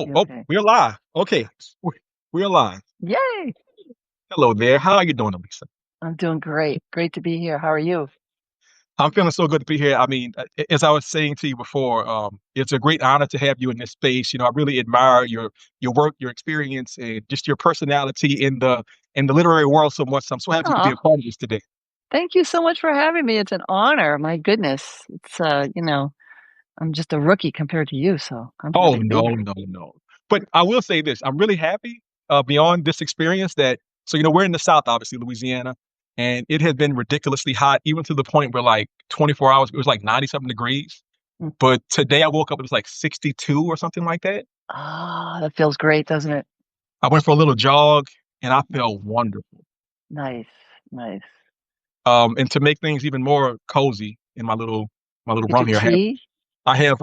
Okay. We're live. Okay, we're, we're live. Yay! Hello there. How are you doing, Elisa? I'm doing great. Great to be here. How are you? I'm feeling so good to be here. I mean, as I was saying to you before, it's a great honor to have you in this space. I really admire your work, your experience, and just your personality in the literary world so much. I'm so happy to be Oh, a part of this today. thank you so much for having me. It's an honor. My goodness. I'm just a rookie compared to you, so I'm Oh happy to be no, here. no, no. But I will say this: I'm really happy beyond this experience that. So we're in the South, obviously, Louisiana, and it has been ridiculously hot, even to the point where like 24 hours it was like 90 something degrees. Mm. But today I woke up, it was like 62 or something like that. Ah, that feels great, doesn't it? I went for a little jog and I felt wonderful. Nice, nice. And to make things even more cozy in my little Did you run here, tea? I have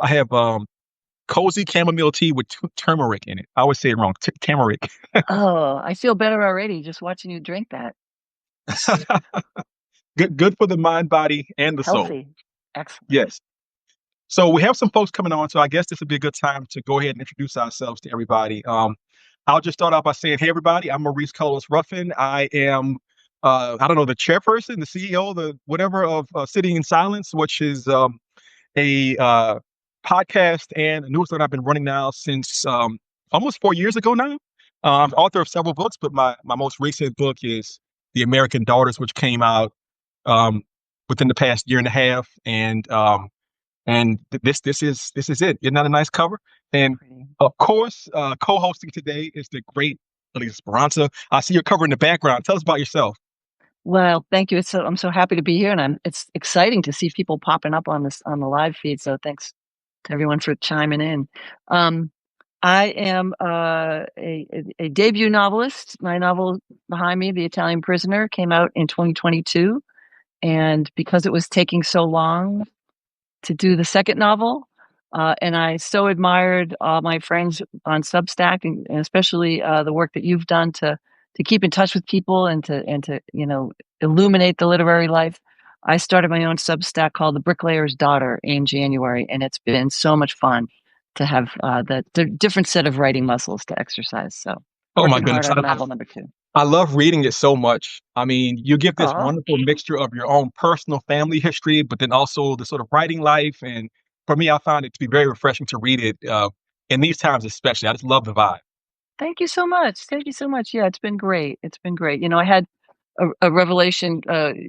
cozy chamomile tea with turmeric in it. I always say it wrong. Turmeric. Oh, I feel better already just watching you drink that. Good for the mind, body, and the soul. Healthy. Excellent. Yes. So we have some folks coming on, so I guess this would be a good time to go ahead and introduce ourselves to everybody. I'll just start off by saying, hey, everybody, I'm Maurice Carlos Ruffin. I am, I don't know, the chairperson, the CEO, the whatever of Sitting in Silence, which is a podcast and a newsletter I've been running now since almost 4 years ago now. I'm author of several books, but my most recent book is The American Daughters, which came out um, within the past year and a half, and this is it. Isn't that a nice cover? And Pretty. of course, co-hosting today is the great Elise Esperanza. I see you're covering the background. Tell us about yourself. Well, thank you. I'm so happy to be here, and it's exciting to see people popping up on this on the live feed. So thanks to everyone for chiming in. Um, I am a debut novelist. My novel behind me, The Italian Prisoner, came out in 2022, and because it was taking so long to do the second novel, and I so admired all my friends on Substack, and especially the work that you've done to keep in touch with people and to illuminate the literary life. I started my own Substack called The Bricklayer's Daughter in January, and it's been so much fun to have the different set of writing muscles to exercise. So Oh my working hard goodness, on novel number two. I love reading it so much. I mean, you get this Oh, wonderful mixture of your own personal family history, but then also the sort of writing life. And for me, I found it to be very refreshing to read it in these times, especially. I just love the vibe. thank you so much. Thank you so much. Yeah, it's been great. It's been great. I had a revelation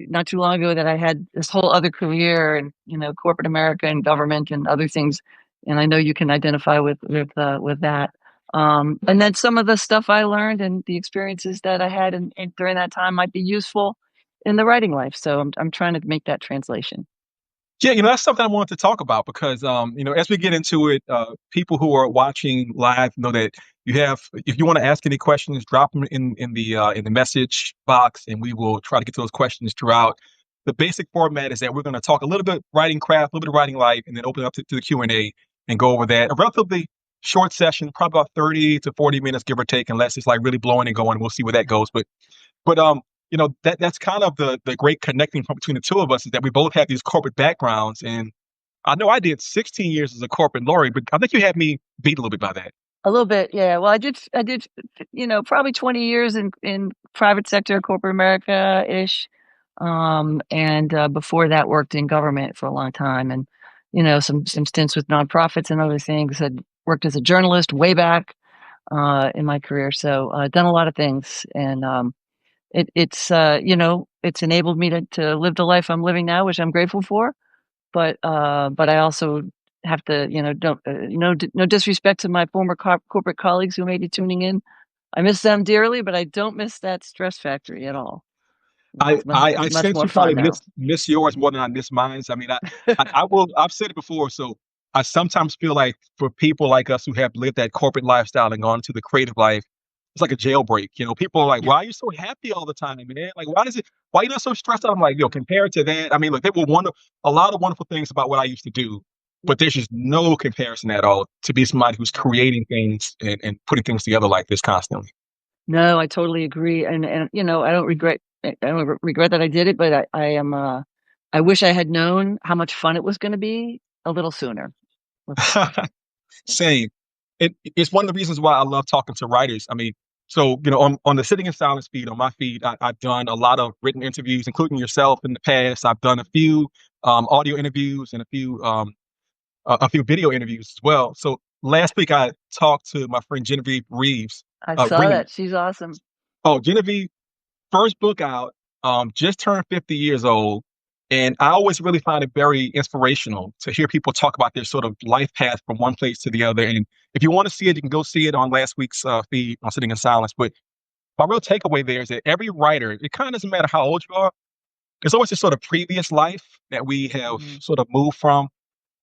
not too long ago that I had this whole other career and corporate America and government and other things, and I know you can identify with that. And then some of the stuff I learned and the experiences that I had in during that time might be useful in the writing life. So I'm trying to make that translation. Yeah, that's something I wanted to talk about because, as we get into it, people who are watching live know that if you want to ask any questions, drop them in the message box, and we will try to get to those questions throughout. The basic format is that we're going to talk a little bit writing craft, a little bit of writing life, and then open it up to the Q&A and go over that. A relatively short session, probably about 30 to 40 minutes, give or take, unless it's like really blowing and going. We'll see where that goes. But that's kind of the great connecting point between the two of us is that we both have these corporate backgrounds, and I know I did 16 years as a corporate lawyer, but I think you had me beat a little bit by that. A little bit, yeah. Well, I did, probably 20 years in private sector, corporate America ish, and before that, worked in government for a long time, and some stints with nonprofits and other things. I worked as a journalist way back in my career, so done a lot of things, and it's enabled me to live the life I'm living now, which I'm grateful for. But I also have to, don't no disrespect to my former corporate colleagues who may be tuning in. I miss them dearly, but I don't miss that stress factory at all. I It's much sense more you fun probably now. miss yours more than I miss mine. I mean, I've said it before, so I sometimes feel like for people like us who have lived that corporate lifestyle and gone to the creative life, it's like a jailbreak. People are like, "Why are you so happy all the time, man? Like, why you not so stressed out?" I'm like, compared to that, I mean, look, there were a lot of wonderful things about what I used to do, but there's just no comparison at all to be somebody who's creating things and putting things together like this constantly. No, I totally agree, and I don't regret that I did it, but I wish I had known how much fun it was going to be a little sooner. Let's put it that way. Same. it's one of the reasons why I love talking to writers. I mean, so on the Sitting in Silence feed on my feed, I've done a lot of written interviews, including yourself in the past. I've done a few audio interviews and a few video interviews as well. So last week I talked to my friend Genevieve Reeves. I saw Reed. that. She's awesome. Oh, Genevieve, first book out, just turned 50 years old. And I always really find it very inspirational to hear people talk about their sort of life path from one place to the other. And if you want to see it, you can go see it on last week's feed on Sitting in Silence. But my real takeaway there is that every writer, it kind of doesn't matter how old you are, there's always this sort of previous life that we have Mhm. sort of moved from.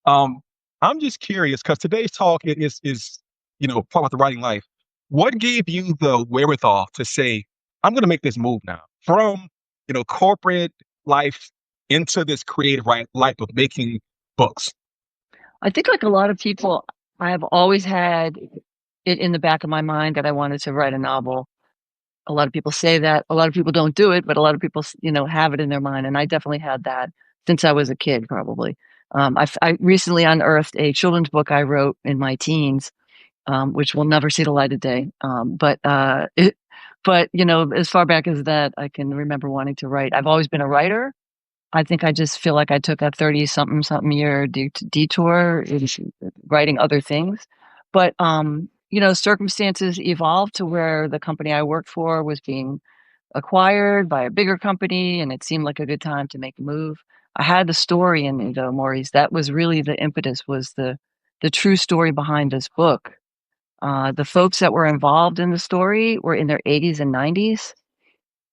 Um, I'm just curious because today's talk is talk about the writing life. What gave you the wherewithal to say, I'm going to make this move now from corporate life into this creative life of making books? I think like a lot of people, I have always had it in the back of my mind that I wanted to write a novel. A lot of people say that. A lot of people don't do it, but a lot of people, have it in their mind. And I definitely had that since I was a kid, probably. I recently unearthed a children's book I wrote in my teens, which will never see the light of day. But as far back as that, I can remember wanting to write. I've always been a writer. I think I just feel like I took a 30 something year detour in writing other things. But, circumstances evolved to where the company I worked for was being acquired by a bigger company, and it seemed like a good time to make a move. I had the story in me though, Maurice. That was really the impetus, was the true story behind this book. The folks that were involved in the story were in their 80s and 90s.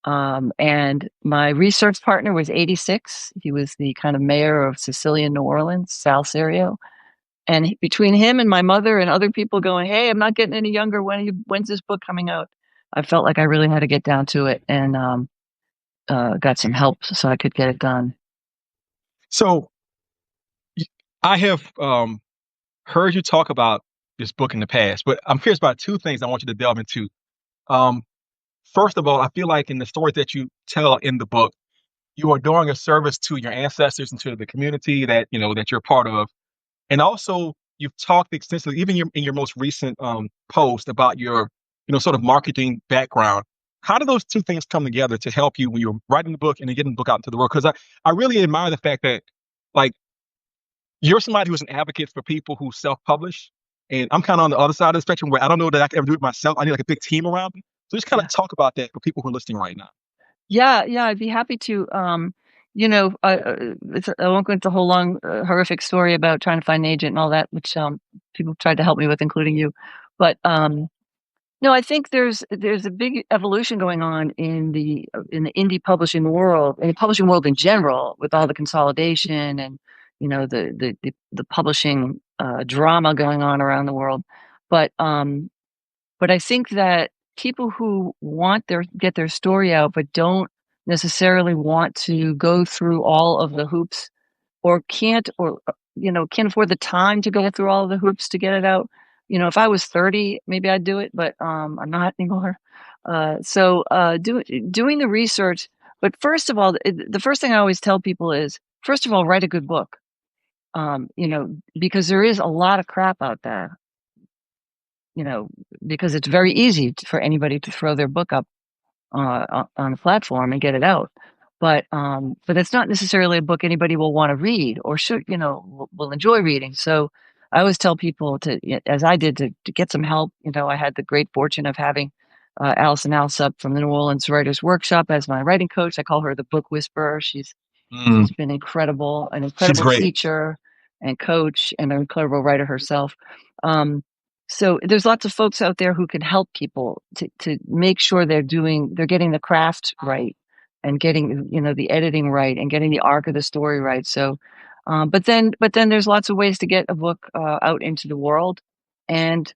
And my research partner was 86. He was the kind of mayor of Sicilian New Orleans, Sal Serio. And between him and my mother and other people going, "Hey, I'm not getting any younger. When's this book coming out?" I felt like I really had to get down to it, and got some help so I could get it done. So I have heard you talk about this book in the past, but I'm curious about two things I want you to delve into. Um, First of all, I feel like in the stories that you tell in the book, you are doing a service to your ancestors and to the community that you're part of. And also, you've talked extensively, even in your most recent post, about your sort of marketing background. How do those two things come together to help you when you're writing the book and then getting the book out into the world? Because I really admire the fact that, like, you're somebody who's an advocate for people who self-publish, and I'm kind of on the other side of the spectrum where I don't know that I can ever do it myself. I need like a big team around me. So just kind of Yeah. talk about that for people who are listening right now. Yeah, yeah, I'd be happy to. I won't go into a whole long, horrific story about trying to find an agent and all that, which people tried to help me with, including you. But no, I think there's a big evolution going on in the indie publishing world, in the publishing world in general, with all the consolidation and the publishing drama going on around the world. But but I think that people who want their get their story out, but don't necessarily want to go through all of the hoops, or can't, or can't afford the time to go through all of the hoops to get it out. If I was 30, maybe I'd do it, but I'm not anymore. Doing the research. But first of all, the first thing I always tell people is, first of all, write a good book. Because there is a lot of crap out there. You know, because it's very easy for anybody to throw their book up on a platform and get it out. But it's not necessarily a book anybody will want to read or should, will enjoy reading. So I always tell people to, as I did, to get some help. I had the great fortune of having Allison Alsop from the New Orleans Writers Workshop as my writing coach. I call her the book whisperer. Mm, She's been incredible, an she's incredible great. teacher and coach, and an incredible writer herself. Um, so there's lots of folks out there who can help people to make sure they're getting the craft right, and getting the editing right, and getting the arc of the story right. So, but then there's lots of ways to get a book out into the world, and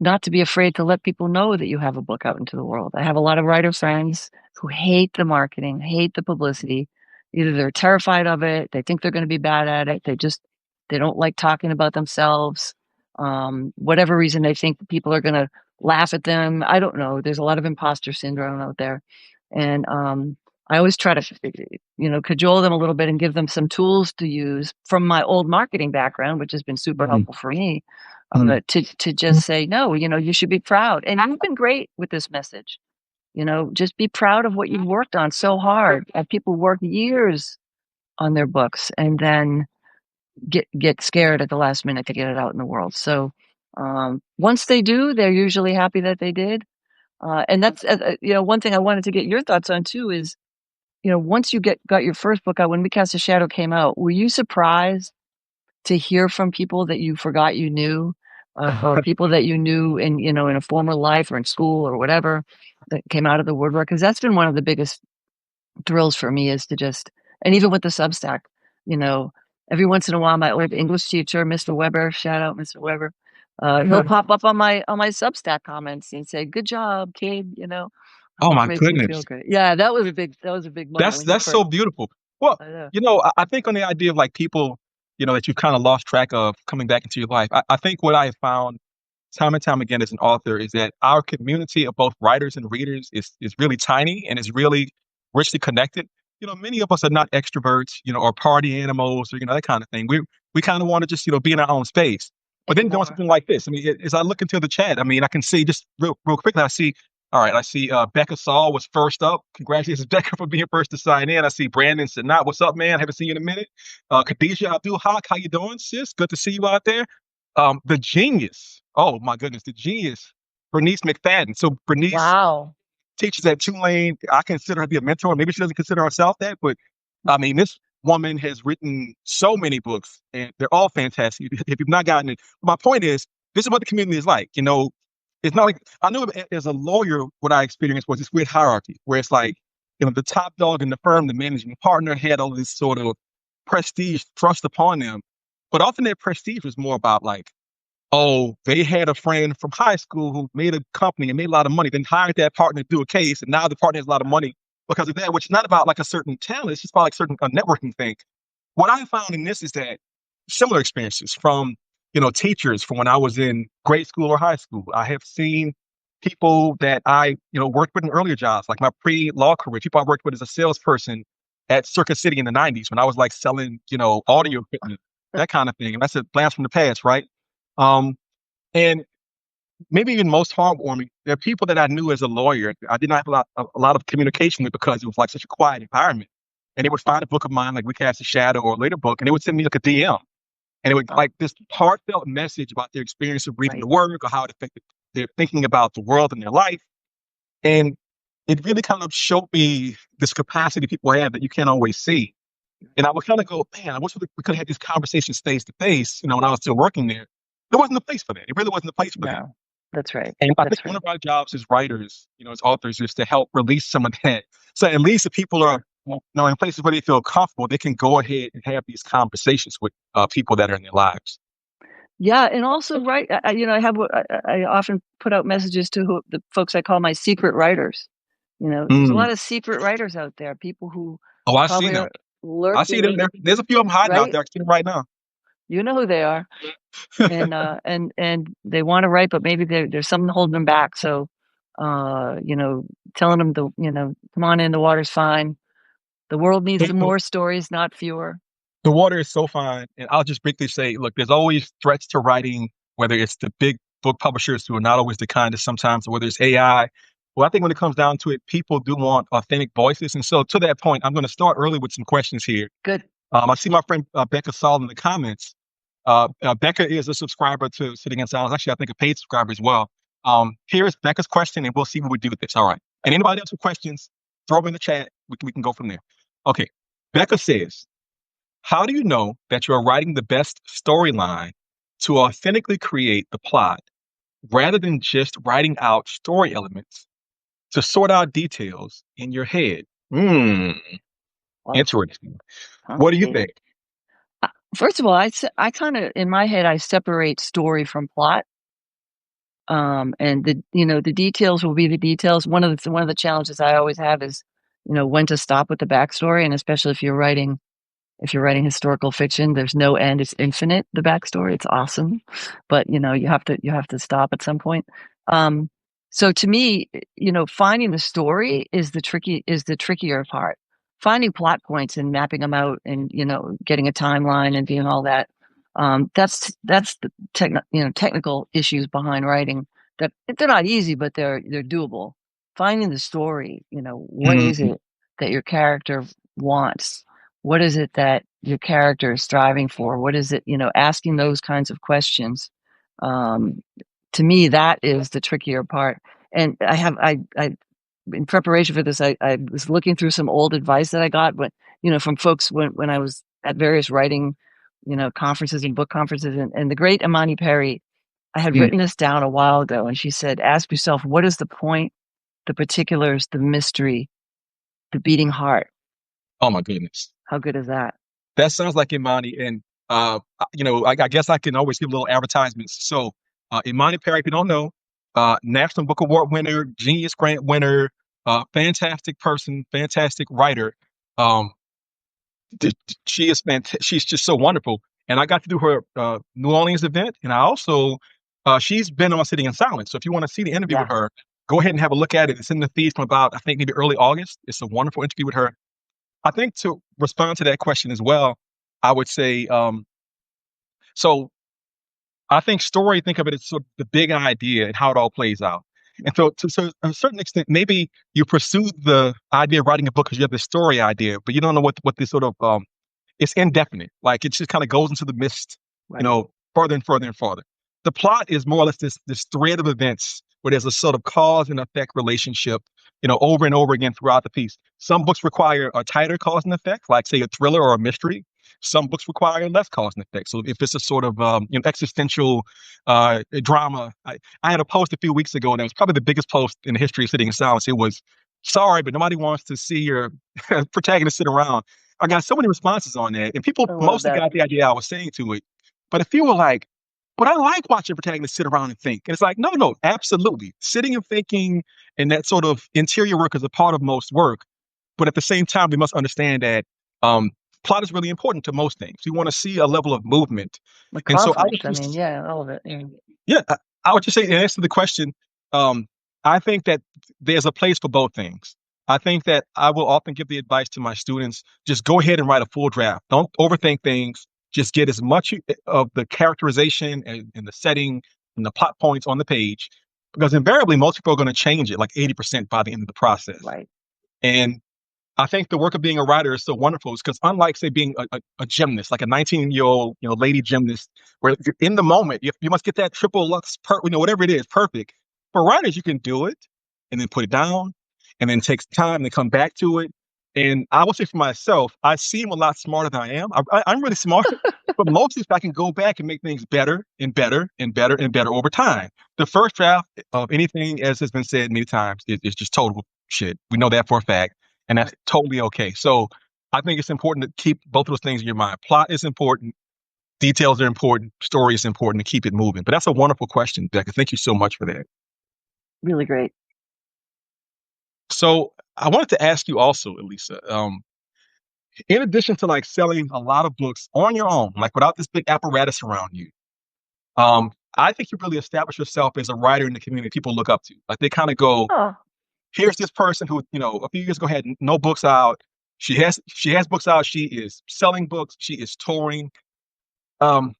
not to be afraid to let people know that you have a book out into the world. I have a lot of writer friends who hate the marketing, hate the publicity. Either they're terrified of it, they think they're going to be bad at it, they don't like talking about themselves. Whatever reason, they think people are going to laugh at them. I don't know. There's a lot of imposter syndrome out there, and I always try to cajole them a little bit and give them some tools to use from my old marketing background, which has been super Mm, helpful for me, Mm. but to just say, "No, you should be proud." And you've been great with this message. Just be proud of what you've worked on so hard. People work years on their books and then get scared at the last minute to get it out in the world. So once they do, they're usually happy that they did. And that's one thing I wanted to get your thoughts on too is once you got your first book out, when We Cast a Shadow came out, were you surprised to hear from people that you forgot you knew, or people that you knew in a former life or in school or whatever that came out of the woodwork? Because that's been one of the biggest thrills for me is to just and even with the Substack, you know, every once in a while, my old English teacher, Mr. Weber, shout out Mr. Weber, he'll pop up on my Substack comments and say, "Good job, kid," Oh which my makes me feel goodness. great. Yeah, that was a big moment when you That's first. so beautiful. Well, I know. I think on the idea of like people, that you've kind of lost track of coming back into your life. I think what I have found time and time again as an author is that our community of both writers and readers is really tiny and is really richly connected. Many of us are not extroverts, or party animals or that kind of thing. We kind of want to just be in our own space. But then doing Anymore. something like this, I mean, as I look into the chat, I mean, I can see just real quickly, I see. All right, I see Becca Saul was first up. Congratulations, Becca, for being first to sign in. I see Brandon Sanat. What's up, man? Haven't seen you in a minute. Khadijah Abdul Haq, how you doing, sis? Good to see you out there. The genius. Oh my goodness, the genius, Bernice McFadden. So Bernice Wow. teaches at Tulane. I consider her to be a mentor. Maybe she doesn't consider herself that, but I mean, this woman has written so many books, and they're all fantastic. If you've not gotten it, my point is, this is what the community is like. It's not like I know as a lawyer, what I experienced was this weird hierarchy where it's like, the top dog in the firm, the managing partner, had all this sort of prestige thrust upon them, but often that prestige was more about like, oh, they had a friend from high school who made a company and made a lot of money, then hired that partner to do a case, and now the partner has a lot of money because of that, which is not about like a certain talent, it's just about like certain a networking thing. What I found in this is that similar experiences from, teachers from when I was in grade school or high school. I have seen people that I, worked with in earlier jobs, like my pre-law career, people I worked with as a salesperson at Circuit City in the 90s when I was like selling, audio equipment, that kind of thing. And that's a blast from the past, right? Um, and maybe even most heartwarming, there are people that I knew as a lawyer. I did not have a lot of communication with because it was like such a quiet environment. And they would find a book of mine, like We Cast a Shadow or a later book, and they would send me like a DM. And it would Oh, like this heartfelt message about their experience of reading the right. work or how it affected their thinking about the world and their life. And it really kind of showed me this capacity people have that you can't always see. And I would kind of go, man, I wish we could have had these conversations face to face, when I was still working there. There wasn't a place for that. It really wasn't a place for that. No, that's right. And I think That's one right. of our jobs as writers, as authors, is to help release some of that. So at least if people are, in places where they feel comfortable, they can go ahead and have these conversations with people that are in their lives. Yeah, and also, right, I have I often put out messages to the folks I call my secret writers. There's a Mm. lot of secret writers out there, people who Oh, I see probably them. are I see them. lurking, There's a few of them hiding out right? there. I see them right now. You know who they are, and they want to write, but maybe there's something holding them back. So, uh, you know, telling them come on in, the water's fine. The world needs some more stories, not fewer. The water is so fine. And I'll just briefly say, look, there's always threats to writing, whether it's the big book publishers who are not always the kindest sometimes, or whether it's AI. Well, I think when it comes down to it, people do want authentic voices. And so to that point, I'm going to start early with some questions here. Good. I see my friend Becca Saul in the comments. Becca is a subscriber to Sitting in Silence. Actually, I think a paid subscriber as well. Here's Becca's question, and we'll see what we do with this. All right. And anybody else with questions, throw them in the chat. We can go from there. Okay. Becca says, how do you know that you're writing the best storyline to authentically create the plot rather than just writing out story elements to sort out details in your head? Hmm, Well, interesting. What do you complicated. think? First of all, I kind of in my head I separate story from plot. And the details will be the details. One of the challenges I always have is, when to stop with the backstory, and especially if you're writing historical fiction, there's no end, it's infinite, the backstory, it's awesome, but, you have to stop at some point. Um, so to me, finding the story is the trickier part. Finding plot points and mapping them out and, getting a timeline and doing all that, That's the technical issues behind writing that they're not easy, but they're doable. Finding the story, what is Mhm. it that your character wants? What is it that your character is striving for? What is it, asking those kinds of questions. Um, to me, that is the trickier part. And I in preparation for this, I was looking through some old advice that I got, but from folks when I was at various writing, conferences and book conferences, and the great Imani Perry. I had Mm. written this down a while ago, and she said, "Ask yourself, what is the point, the particulars, the mystery, the beating heart?" Oh my goodness. How good is that? That sounds like Imani. And I guess I can always give little advertisements. So Imani Perry, if you don't know, National Book Award winner, Genius Grant winner, fantastic person, fantastic writer. Um, she is she's just so wonderful. And I got to do her New Orleans event, and I also she's been on Sitting in Silence. So if you want to see the interview with Yeah. her, go ahead and have a look at it. It's in the feed from about I think maybe early August. It's a wonderful interview with her. I think to respond to that question as well, I would say so I think story, think of it as sort of the big idea and how it all plays out. And so a certain extent, maybe you pursue the idea of writing a book because you have the story idea, but you don't know what this sort of it's indefinite. Like it just kind of goes into the mist, Right. further and further and further. The plot is more or less this thread of events where there's a sort of cause and effect relationship, over and over again throughout the piece. Some books require a tighter cause and effect, like say a thriller or a mystery. Some books require less cause and effect. So if it's a sort of existential drama, I had a post a few weeks ago, and it was probably the biggest post in the history of Sitting in Silence. It was sorry, but nobody wants to see your protagonist sit around. I got so many responses on that, and people I love mostly that. got the idea I was saying to it. But a few were like, "But I like watching protagonists sit around and think." And it's like, no, no, absolutely. Sitting and thinking and that sort of interior work is a part of most work. But at the same time, we must understand that um, plot is really important to most things. We want to see a level of movement, The and so I would conflict. I mean, just yeah, all of it. Yeah. yeah, I would just say in answer to the question, um, I think that there's a place for both things. I think that I will often give the advice to my students, just go ahead and write a full draft. Don't overthink things. Just get as much of the characterization and the setting and the plot points on the page, because invariably most people are going to change it like 80% by the end of the process. Right. And I think the work of being a writer is so wonderful because unlike say being a gymnast, like a 19-year-old, lady gymnast, where you're in the moment, you must get that triple lux, whatever it is, perfect. For writers, you can do it and then put it down and then takes time to come back to it. And I will say for myself, I seem a lot smarter than I am. I'm really smart, but mostly if I can go back and make things better and better and better and better over time. The first draft of anything, as has been said many times, is just total shit. We know that for a fact, and that's Right. totally okay. So I think it's important to keep both of those things in your mind. Plot is important, details are important, story is important to keep it moving. But that's a wonderful question, Becca. Thank you so much for that. Really great. So I wanted to ask you also, Elisa, in addition to like selling a lot of books on your own, like without this big apparatus around you, I think you really establish yourself as a writer in the community people look up to. Like they kind of go, Oh, here's this person who, a few years ago had no books out. She has books out. She is selling books. She is touring. Um,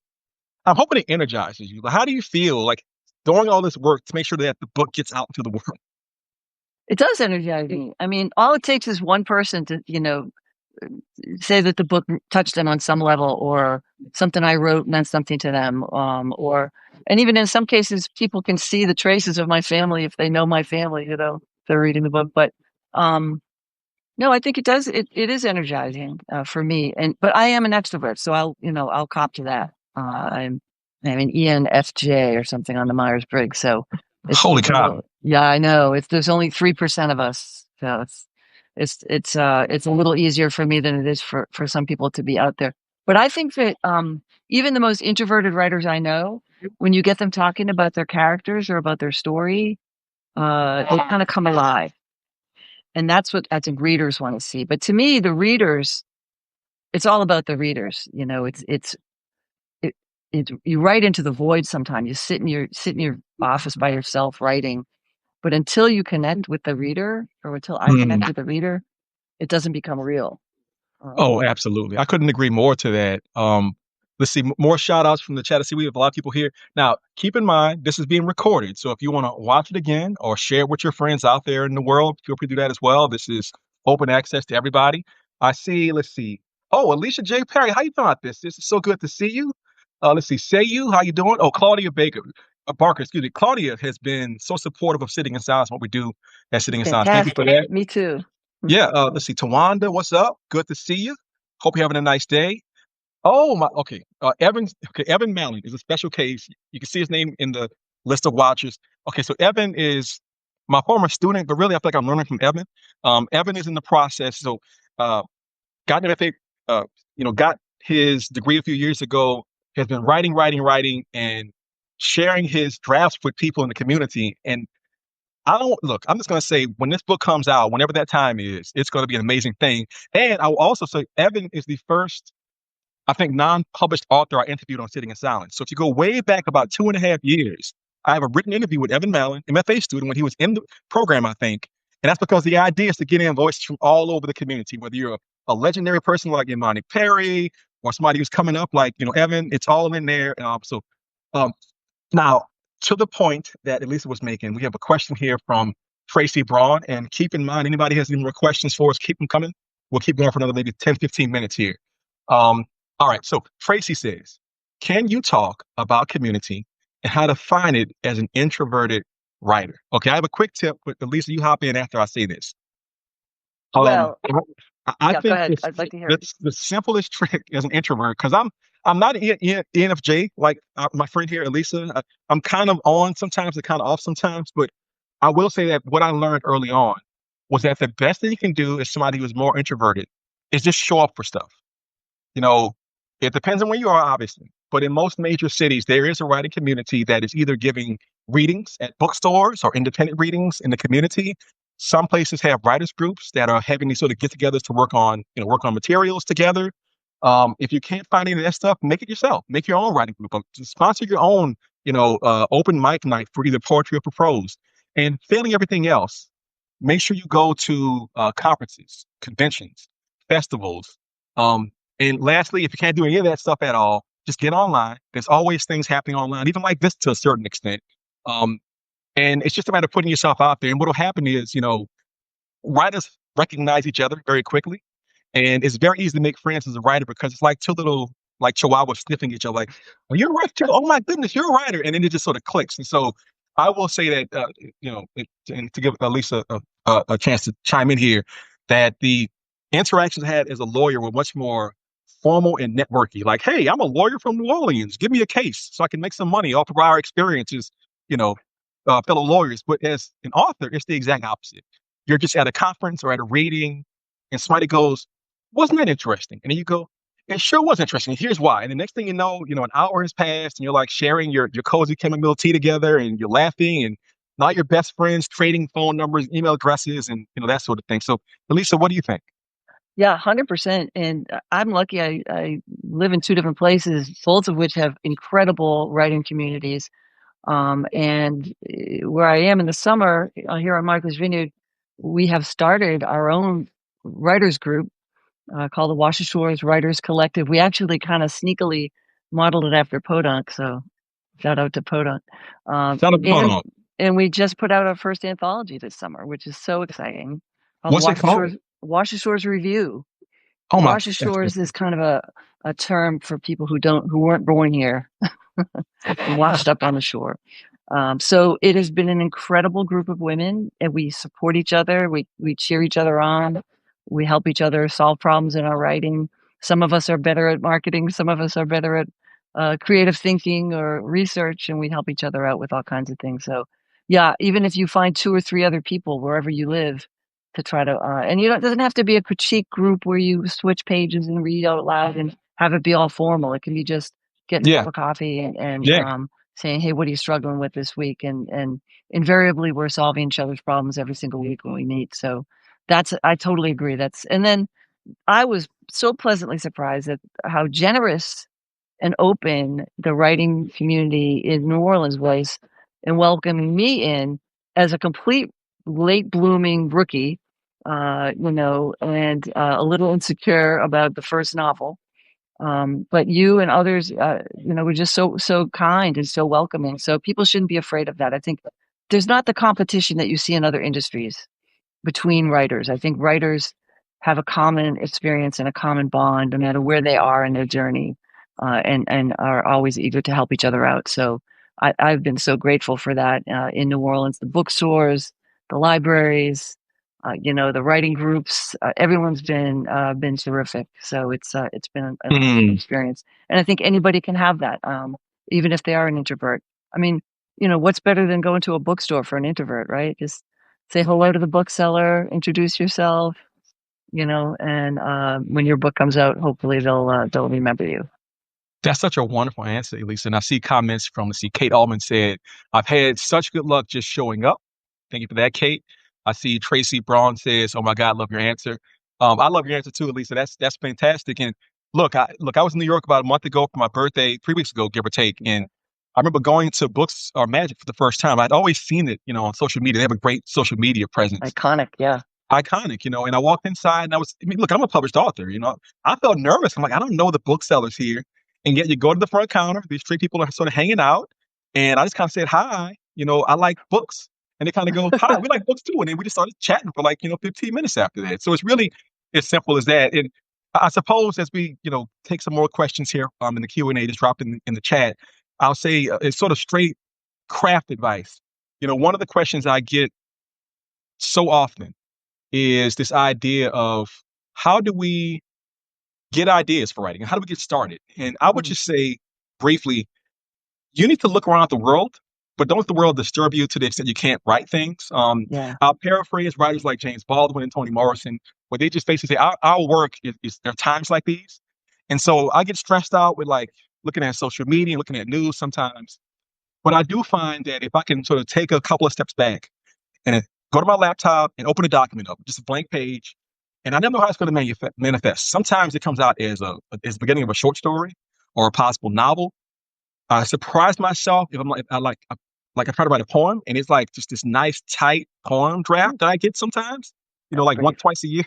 I'm hoping it energizes you. Like, how do you feel like doing all this work to make sure that the book gets out into the world? it does energize me. I mean, all it takes is one person to, say that the book touched them on some level, or something I wrote meant something to them, and even in some cases, people can see the traces of my family if they know my family, if they're reading the book. But um, no, I think it does. It is energizing for me, but I am an extrovert, so I'll cop to that. I'm an ENFJ or something on the Myers Briggs, so Holy it's a cow! little. Yeah, I know. It's There's only 3% of us, so it's a little easier for me than it is for some people to be out there. But I think that even the most introverted writers I know, when you get them talking about their characters or about their story, they kind of come alive, and that's what I think readers want to see. But to me, the readers, it's all about the readers. It, you write into the void. Sometimes you sit in your office by yourself writing, but until you connect with the reader, or until I Mm. connect with the reader, it doesn't become real. Oh, absolutely. I couldn't agree more to that. Let's see more shout outs from the chat. I see we have a lot of people here. Now, keep in mind, this is being recorded. So if you want to watch it again or share it with your friends out there in the world, feel free to do that as well. This is open access to everybody. I see, let's see. Oh, Alicia J. Perry, how you doing about this? This is so good to see you. Let's see. Say you, how you doing? Oh, Claudia Baker. Barker, excuse me. Claudia has been so supportive of Sitting in Silence, what we do at Sitting in Silence. Thank you for Fantastic. that. Me too. Yeah, let's see. Tawanda, what's up? Good to see you. Hope you're having a nice day. Oh my, okay. Evan Mallon is a special case. You can see his name in the list of watchers. Okay, so Evan is my former student, but really I feel like I'm learning from Evan. Evan is in the process. So uh got an MFA, got his degree a few years ago, has been writing, and sharing his drafts with people in the community. And I don't look, I'm just gonna say when this book comes out, whenever that time is, it's gonna be an amazing thing. And I will also say Evan is the first I think, non-published author I interviewed on Sitting in Silence. So if you go way back about 2.5 years, I have a written interview with Evan Mallon, MFA student, when he was in the program, I think. And that's because the idea is to get in voices from all over the community, whether you're a legendary person like Imani Perry or somebody who's coming up like, Evan, it's all in there. Um, now, to the point that Elisa was making, we have a question here from Tracy Braun. And keep in mind, anybody has any more questions for us, keep them coming. We'll keep going for another maybe 10, 15 minutes here. Um, all right. So Tracy says, can you talk about community and how to find it as an introverted writer? Okay. I have a quick tip, but Elisa, you hop in after I say this. Um, Well, I yeah, go think ahead. I'd like to hear it. the simplest trick as an introvert, because I'm not ENFJ like my friend here, Elisa. I'm kind of on sometimes and kind of off sometimes, but I will say that what I learned early on was that the best thing you can do as somebody who's more introverted is just show up for stuff. You know, it depends on where you are, obviously, but in most major cities, there is a writing community that is either giving readings at bookstores or independent readings in the community. Some places have writers groups that are having these sort of get-togethers to work on materials together. If you can't find any of that stuff, make it yourself. Make your own writing group. Just sponsor your own, open mic night for either poetry or for prose. And failing everything else, make sure you go to conferences, conventions, festivals. Um, and lastly, if you can't do any of that stuff at all, just get online. There's always things happening online, even like this to a certain extent. Um, and it's just a matter of putting yourself out there. And what'll happen is, writers recognize each other very quickly. And it's very easy to make friends as a writer because it's like two little like chihuahuas sniffing each other, like, "Oh, you're a writer too. Oh my goodness, you're a writer," and then it just sort of clicks. And so, I will say that and to give Lisa a chance to chime in here, that the interactions I had as a lawyer were much more formal and networky. Like, "Hey, I'm a lawyer from New Orleans. Give me a case so I can make some money off of our experiences." You know, fellow lawyers. But as an author, it's the exact opposite. You're just at a conference or at a reading, and somebody goes, "Wasn't that interesting?" And then you go, "It sure was interesting. Here's why." And the next thing an hour has passed, and you're like sharing your cozy chamomile tea together, and you're laughing, and now your best friends trading phone numbers, email addresses, and that sort of thing. So, Elisa, what do you think? Yeah, 100%. And I'm lucky. I live in two different places, both of which have incredible writing communities. Where I am in the summer here on Martha's Vineyard, we have started our own writers group called the Washer Shores Writers Collective. We actually kind of sneakily modeled it after Podunk, so shout out to Podunk. Um, Sound going and on? and we just put out our first anthology this summer, which is so exciting, called the What's it called? Washer Shores Review. Oh my, Washer that's Shores is kind of a term for people who weren't born here and washed up on the shore. So it has been an incredible group of women, and we support each other. We cheer each other on. We help each other solve problems in our writing. Some of us are better at marketing. Some of us are better at creative thinking or research, and we help each other out with all kinds of things. So, yeah, even if you find two or three other people wherever you live to try to, and it doesn't have to be a critique group where you switch pages and read out loud and have it be all formal. It can be just getting a cup yeah, of coffee and yeah, saying, "Hey, what are you struggling with this week?" And invariably we're solving each other's problems every single week when we meet. So I totally agree. And then I was so pleasantly surprised at how generous and open the writing community in New Orleans was in welcoming me in as a complete late blooming rookie, and a little insecure about the first novel. But you and others, were just so kind and so welcoming. So people shouldn't be afraid of that. I think there's not the competition that you see in other industries between writers. I think writers have a common experience and a common bond, no matter where they are in their journey, and are always eager to help each other out. So I've been so grateful for that in New Orleans. The bookstores, the libraries, the writing groups. Everyone's been terrific. So it's been an awesome Mm. experience, and I think anybody can have that, even if they are an introvert. I mean, what's better than going to a bookstore for an introvert, right? Just say hello to the bookseller, introduce yourself, and when your book comes out, hopefully they'll remember you. That's such a wonderful answer, Elisa. And I see comments from, let's see, Kate Allman said, I've had such good luck just showing up. Thank you for that, Kate. I see Tracy Braun says, oh my God, love your answer. I love your answer too, Elisa. That's fantastic. And look, I was in New York about a month ago for my birthday, 3 weeks ago, give or take. And I remember going to Books or Magic for the first time. I'd always seen it, on social media. They have a great social media presence. Iconic, yeah. Iconic, and I walked inside and look, I'm a published author, I felt nervous. I'm like, I don't know the booksellers here. And yet you go to the front counter, these three people are sort of hanging out. And I just kind of said, hi, I like books. And they kind of go, hi, we like books too. And then we just started chatting for 15 minutes after that. So it's really as simple as that. And I suppose as we, take some more questions here in the Q&A, just drop in the chat, I'll say it's sort of straight craft advice. One of the questions I get so often is this idea of how do we get ideas for writing? How do we get started? And I would Mhm. just say briefly, you need to look around the world, but don't let the world disturb you to the extent you can't write things. Yeah, I'll paraphrase writers like James Baldwin and Toni Morrison, where they just basically say, our work is there are times like these. And so I get stressed out with looking at social media, looking at news sometimes. But I do find that if I can sort of take a couple of steps back and go to my laptop and open a document up, just a blank page. And I never know how it's going to manifest. Sometimes it comes out as the beginning of a short story or a possible novel. I surprise myself if I'm like I try to write a poem and it's like just this nice tight poem draft that I get sometimes, that's like once great. twice a year.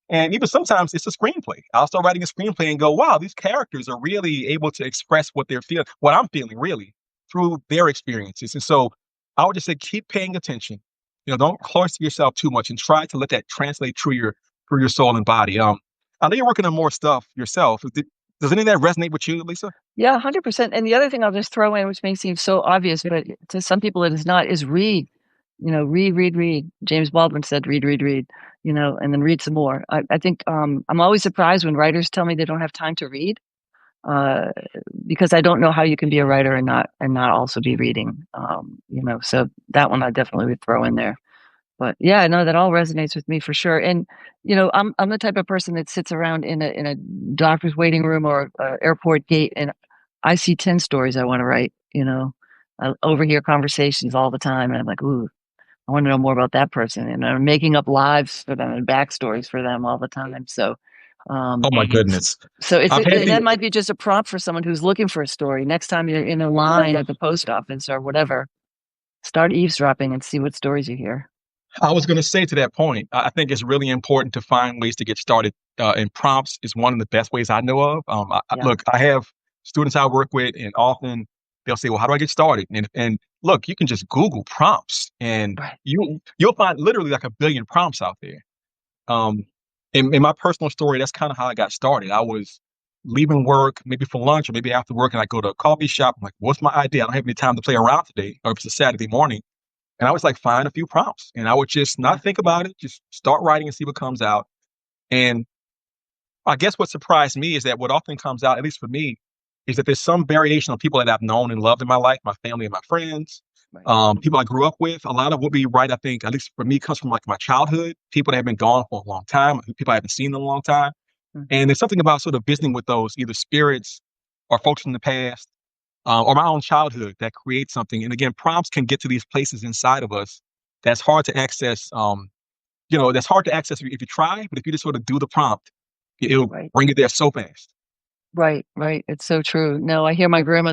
And even sometimes it's a screenplay. I'll start writing a screenplay and go, wow, these characters are really able to express what they're feeling, what I'm feeling really through their experiences. And so I would just say keep paying attention. Don't cloister yourself too much and try to let that translate through your soul and body. I know you're working on more stuff yourself. Does any of that resonate with you, Lisa? Yeah, 100%. And the other thing I'll just throw in, which may seem so obvious, but to some people it is not, is read. Read, read, read. James Baldwin said, read, read, read. And then read some more. I think I'm always surprised when writers tell me they don't have time to read, uh, because I don't know how you can be a writer and not also be reading. So that one I definitely would throw in there. But yeah, no, that all resonates with me for sure. And I'm the type of person that sits around in a doctor's waiting room or airport gate, and I see 10 stories I want to write. I overhear conversations all the time, and I'm like, ooh, I want to know more about that person. And I'm making up lives for them and backstories for them all the time. So, Oh um, my goodness. so I've had that the might be just a prompt for someone who's looking for a story. Next time you're in a line at the post office or whatever, start eavesdropping and see what stories you hear. I was going to say to that point, I think it's really important to find ways to get started. And prompts is one of the best ways I know of. Yeah, Look, I have students I work with, and often they'll say, "Well, how do I get started?" And look, you can just Google prompts, and right. you'll find literally like a billion prompts out there. Um, in my personal story, that's kind of how I got started. I was leaving work, maybe for lunch or maybe after work, and I go to a coffee shop. I'm like, "What's my idea? I don't have any time to play around today, or if it's a Saturday morning." And I was like, find a few prompts. And I would just Yeah, not think about it, just start writing and see what comes out. And I guess what surprised me is that what often comes out, at least for me, is that there's some variation of people that I've known and loved in my life, my family and my friends, right. people I grew up with. A lot of what we write, I think, at least for me, comes from like my childhood, people that have been gone for a long time, people I haven't seen in a long time. Mhm. And there's something about sort of visiting with those either spirits or folks from the past or my own childhood that creates something. And again, prompts can get to these places inside of us that's hard to access. That's hard to access if you try, but if you just sort of do the prompt, it'll Right. bring you there so fast. Right, right. It's so true. No, I hear my grandma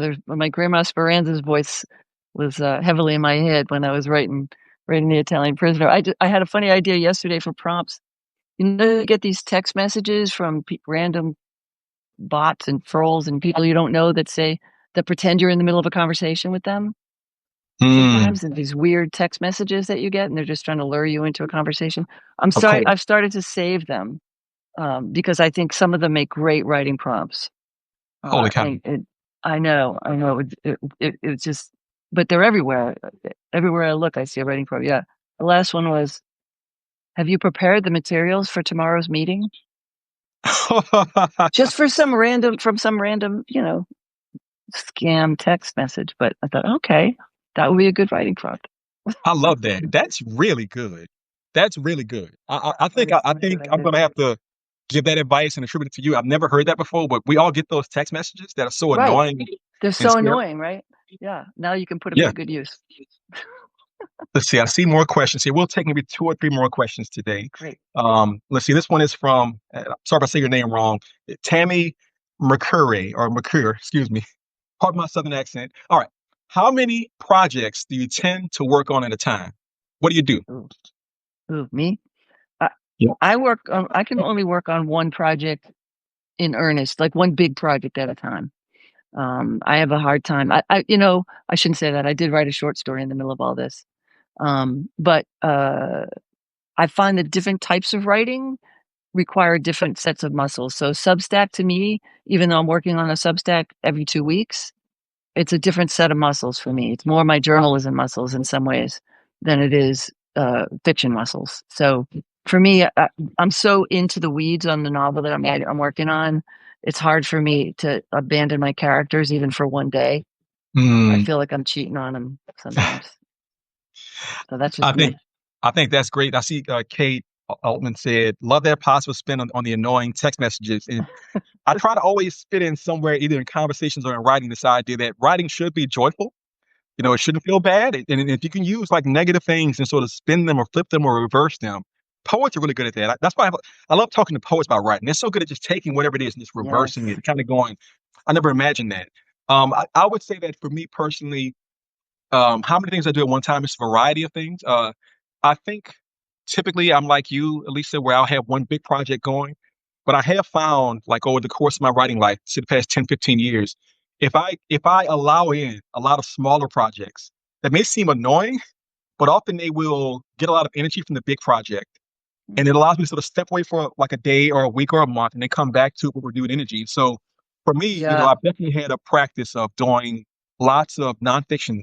Speranza's voice was heavily in my head when I was writing The Italian Prisoner. I had a funny idea yesterday for prompts. You get these text messages from random bots and trolls and people you don't know that pretend you're in the middle of a conversation with them Mm, sometimes, and these weird text messages that you get, and they're just trying to lure you into a conversation. of course. I've started to save them, because I think some of them make great writing prompts. Holy cow. And I know, it's just, but they're everywhere. Everywhere I look, I see a writing prompt. Yeah. The last one was, "Have you prepared the materials for tomorrow's meeting?" Just from some random, scam text message. But I thought, okay, that would be a good writing prompt. I love that. That's really good. That's really good. I Let me see what think I I'm did. gonna have to give that advice and attribute it to you. I've never heard that before, but we all get those text messages that are so Right. annoying They're and so scary. annoying, right? Yeah. Now you can put them Yeah. to good use. Let's see. I see more questions here. We'll take maybe two or three more questions today. Great. Let's see. This one is from. Sorry if I say your name wrong. Tammy Mercure or Mercure. Excuse me. Pardon my southern accent. All right. How many projects do you tend to work on at a time? What do you do? Ooh, ooh, me? I Yeah. I can only work on one project in earnest, like one big project at a time. I have a hard time. I shouldn't say that. I did write a short story in the middle of all this. But I find that different types of writing require different sets of muscles. So Substack to me, even though I'm working on a Substack every 2 weeks, it's a different set of muscles for me. It's more my journalism muscles in some ways than it is fiction muscles. So for me, I'm so into the weeds on the novel that I'm working on. It's hard for me to abandon my characters even for one day. I Mm, feel like I'm cheating on them sometimes. So that's I just think me. I think that's great. I see Kate Altman said, "Love that possible spin on the annoying text messages." And I try to always fit in somewhere, either in conversations or in writing, this idea that writing should be joyful. It shouldn't feel bad. And if you can use like negative things and sort of spin them or flip them or reverse them, poets are really good at that. That's why I love talking to poets about writing. They're so good at just taking whatever it is and just reversing Yes. it, kind of going. I never imagined that. I would say that for me personally, how many things I do at one time is a variety of things. I think typically I'm like you, Elisa, where I'll have one big project going. But I have found, like over the course of my writing life, to the past 10, 15 years, if I allow in a lot of smaller projects that may seem annoying, but often they will get a lot of energy from the big project. And it allows me to sort of step away for like a day or a week or a month and then come back to it with renewed energy. So for me, Yeah. I've definitely had a practice of doing lots of nonfiction.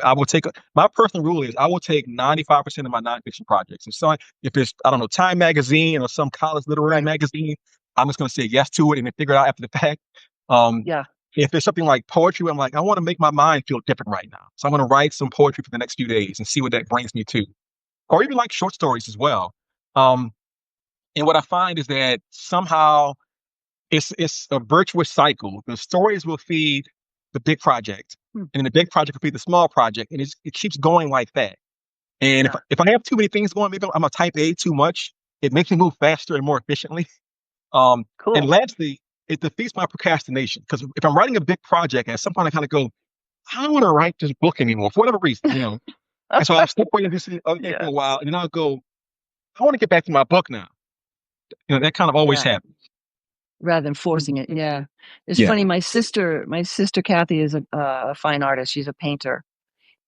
I will take my personal rule is I will take 95% of my nonfiction projects. If it's, I don't know, Time Magazine or some college literary Right. magazine, I'm just going to say yes to it and then figure it out after the fact. Um, Yeah. if there's something like poetry, where I'm like, I want to make my mind feel different right now. So I'm going to write some poetry for the next few days and see what that brings me to. Or even like short stories as well. Um, and what I find is that somehow it's a virtuous cycle. The stories will feed the big project, Hmm. and then the big project will feed the small project, and it keeps going like that. And if Yeah. if I have too many things going, maybe I'm a type A too much. It makes me move faster and more efficiently. Um, and Cool. lastly, it defeats my procrastination because if I'm writing a big project, at some point I kind of go, I don't want to write this book anymore for whatever reason. And so I'll step away and do some other thing for Yeah. a while, and then I'll go, I want to get back to my book now. That kind of always Yeah. happens. Rather than forcing it. Yeah. It's Yeah. funny. My sister Kathy is a fine artist. She's a painter,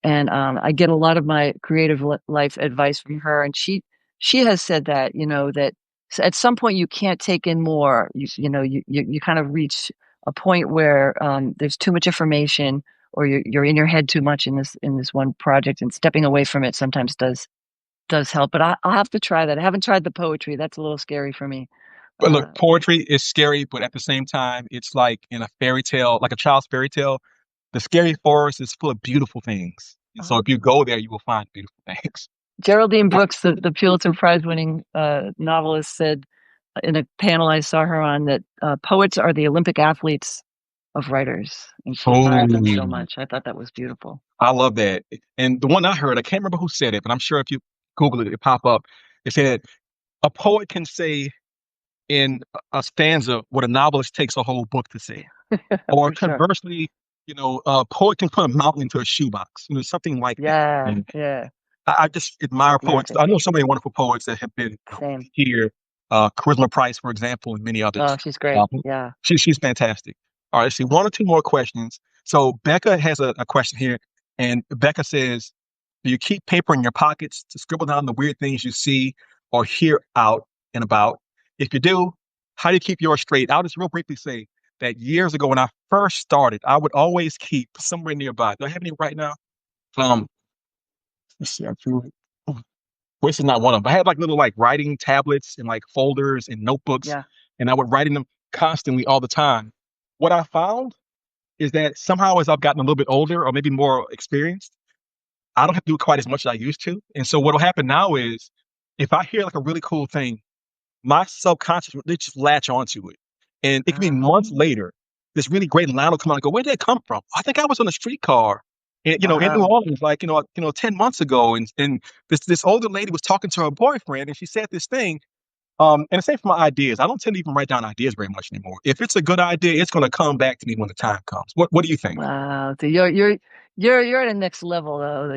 and I get a lot of my creative life advice from her. And she has said that that at some point you can't take in more. You kind of reach a point where there's too much information, or you're in your head too much in this one project, and stepping away from it sometimes does help. But I'll have to try that. I haven't tried the poetry. That's a little scary for me. But look, Uh, poetry is scary, but at the same time, it's like in a fairy tale, like a child's fairy tale. The scary forest is full of beautiful things. And so uh-huh. if you go there, you will find beautiful things. Geraldine Brooks, the Pulitzer Prize winning novelist, said in a panel I saw her on that poets are the Olympic athletes of writers, and she admired them so Oh, much. I thought that was beautiful. I love that. And the one I heard, I can't remember who said it, but I'm sure if you Google it, it pop up. It said a poet can say in a stanza what a novelist takes a whole book to say. Or For sure. conversely, a poet can put a mountain into a shoebox, something like that. Yeah, And yeah. I just admire poets. Magic. I know so many wonderful poets that have been Same. here. Charisma Price, for example, and many Oh, others. she's great. Um, Yeah. she's fantastic. All right, let's see, one or two more questions. So Becca has a question here, and Becca says, "Do you keep paper in your pockets to scribble down the weird things you see or hear out and about? If you do, how do you keep yours straight?" I'll just real briefly say that years ago when I first started, I would always keep somewhere nearby. Do I have any right now? Um, let's see. Well, this is not one of them. I had like little like writing tablets and like folders and notebooks, Yeah. and I would write in them constantly all the time. What I found is that somehow as I've gotten a little bit older or maybe more experienced, I don't have to do quite as much as I used to. And so what'll happen now is if I hear like a really cool thing, my subconscious they just latch onto it. And it can be months Um, later, this really great line will come out and go, "Where did that come from? I think I was on a streetcar." And in New wow. Orleans, like, 10 months ago, and this older lady was talking to her boyfriend and she said this thing. And the same for my ideas. I don't tend to even write down ideas very much anymore. If it's a good idea, it's gonna come back to me when the time comes. What do you think? Wow. So you're at a next level though.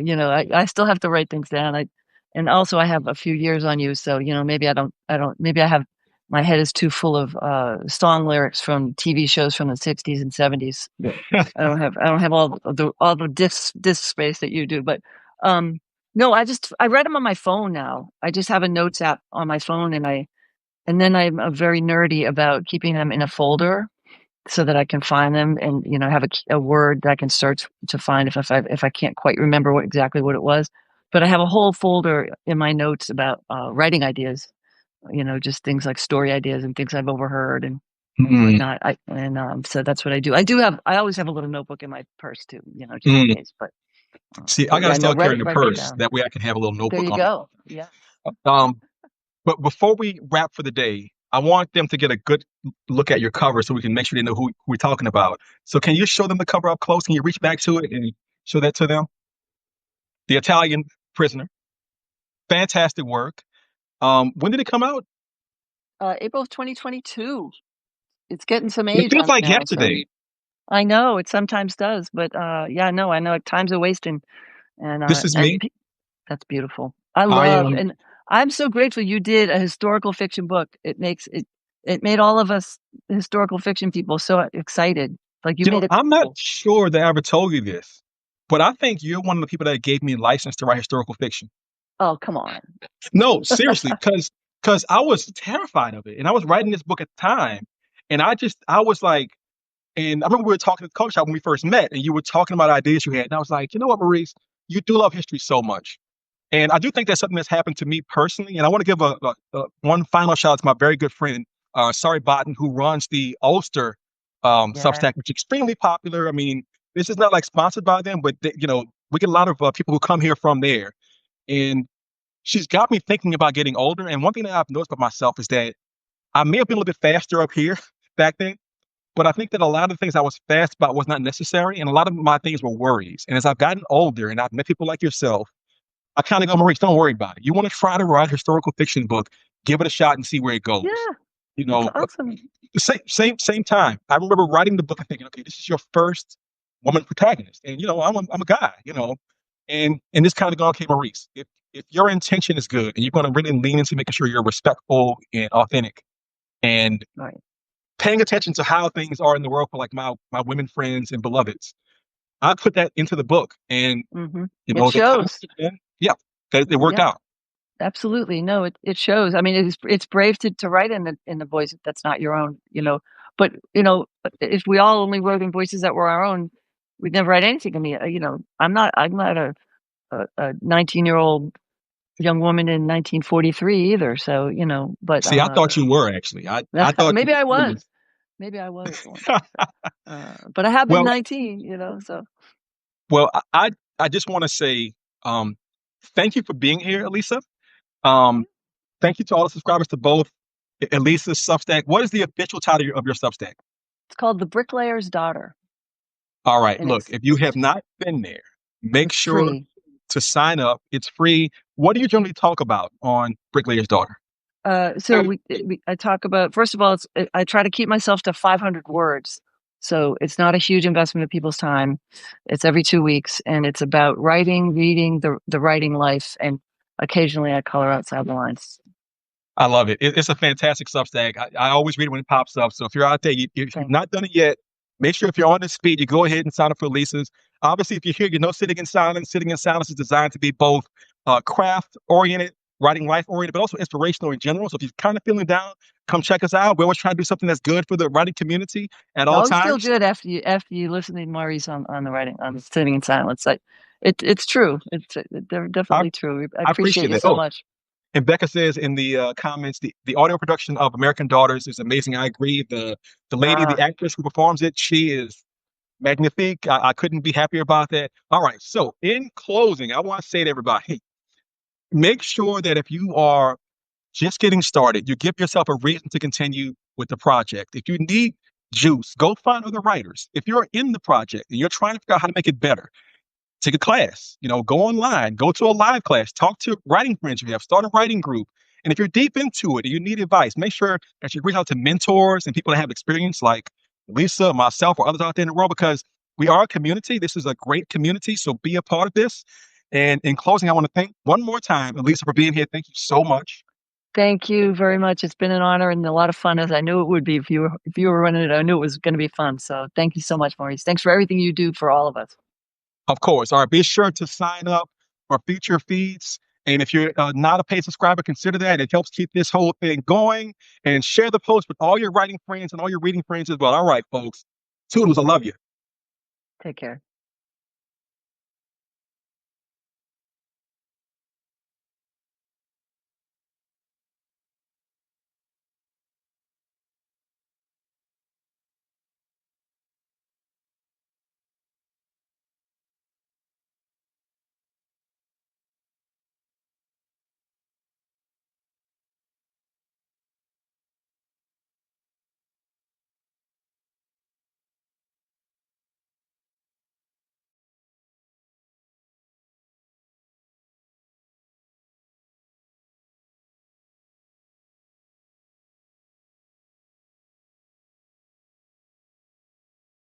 I still have to write things down. And also I have a few years on you, so maybe I don't maybe I have my head is too full of song lyrics from TV shows from the 60s and 70s. I don't have all the disk space that you do, but um no, I read them on my phone now. I just have a notes app on my phone, and then I'm very nerdy about keeping them in a folder so that I can find them and have a word that I can search to find if I can't quite remember exactly what it was. But I have a whole folder in my notes about writing ideas, just things like story ideas and things I've overheard and Mm, whatnot. So that's what I do. I always have a little notebook in my purse too, just in mm. case. But See, I but gotta yeah, no, start carrying a write that purse. down. That way I can have a little There notebook you on me. go. Yeah. Um, but before we wrap for the day, I want them to get a good look at your cover so we can make sure they know who we're talking about. So can you show them the cover up close? Can you reach back to it and show that to them? The Italian Prisoner. Fantastic work. When did it come out? April of 2022. It's getting some It age feels on me like now, so. yesterday. I know it sometimes does, but yeah, no, I know time's a wasting, and This is me. that's beautiful. I I love, am. and I'm so grateful you did a historical fiction book. It made all of us historical fiction people so excited. Like you made it I'm not cool. sure that I ever told you this, but I think you're one of the people that gave me a license to write historical fiction. Oh, come on. No, seriously, because I was terrified of it, and I was writing this book at the time, and I was like, and I remember we were talking at the coffee shop when we first met, and you were talking about ideas you had, and I was like, you know what, Maurice, you do love history so much, and I do think that's something that's happened to me personally, and I want to give one final shout out to my very good friend, Sari Botten, who runs the Ulster Yeah, Substack, which is extremely popular. I mean, this is not like sponsored by them, but we get a lot of people who come here from there, and she's got me thinking about getting older. And one thing that I've noticed about myself is that I may have been a little bit faster up here back then, but I think that a lot of the things I was fast about was not necessary. And a lot of my things were worries. And as I've gotten older and I've met people like yourself, I kind of go, Maurice, don't worry about it. You want to try to write a historical fiction book, give it a shot and see where it goes. yeah, You it's know, awesome. same time. I remember writing the book and thinking, okay, this is your first woman protagonist, and I'm a guy, and this kind of going, okay, Maurice, if your intention is good and you're going to really lean into making sure you're respectful and authentic and Right. paying attention to how things are in the world for like my women friends and beloveds, I put that into the book, and It the time, shows. yeah, it worked Yeah. out. Absolutely. No, it shows. I mean, it's brave to write in the voice that's not your own, But if we all only wrote in voices that were our own, we'd never write anything. I mean, I'm not a 19-year-old young woman in 1943 either. So but See, I thought you were actually. I thought you maybe I were. was, maybe I was one. But I have been Well, 19, so. well, I just want to say um, thank you for being here, Elisa. Um, Thank you to all the subscribers to both Elisa's Substack. What is the official title of your Substack? It's called The Bricklayer's Daughter, All right, and look, it's if you have it's not been there, make it's sure free. to sign up. It's free. What do you generally talk about on Bricklayer's Daughter? So I talk about, first of all, I try to keep myself to 500 words, so it's not a huge investment of people's time. It's every 2 weeks, and it's about writing, reading, the writing life, and occasionally I color outside the lines. I love it. It's a fantastic Substack. I always read it when it pops up. So if you're out there, if you've Thank not done it yet, make sure if you're on this feed, you go ahead and sign up for Lisa's. Obviously, if you're here, you know sitting in silence. Sitting in silence is designed to be both craft oriented, writing life oriented, but also inspirational in general. So if you're kind of feeling down, come check us out. We're always trying to do something that's good for the writing community at all always feel times. good after you listen to Maurice on the writing on sitting in silence. It's true. They're I, definitely true. I I appreciate appreciate you that. so Oh, much. and Becca says in the comments, the audio production of American Daughters is amazing. I agree. The lady, the Ah, actress who performs it, she is magnifique. I couldn't be happier about that. All right. So, in closing, I want to say to everybody, hey, make sure that if you are just getting started, you give yourself a reason to continue with the project. If you need juice, go find other writers. If you're in the project and you're trying to figure out how to make it better, take a class, go online, go to a live class, talk to writing friends you have, start a writing group. And if you're deep into it and you need advice, make sure that you reach out to mentors and people that have experience like Lisa, myself, or others out there in the world, because we are a community. This is a great community. So be a part of this. And in closing, I want to thank one more time, Lisa, for being here. Thank you so much. thank you very much. It's been an honor and a lot of fun, as I knew it would be. If you were running it, I knew it was going to be fun. So thank you so much, Maurice. Thanks for everything you do for all of us. Of course. All right. Be sure to sign up for future feeds. And if you're not a paid subscriber, consider that. It helps keep this whole thing going. And share the post with all your writing friends and all your reading friends as well. All right, folks. Toodles, I love you. Take care.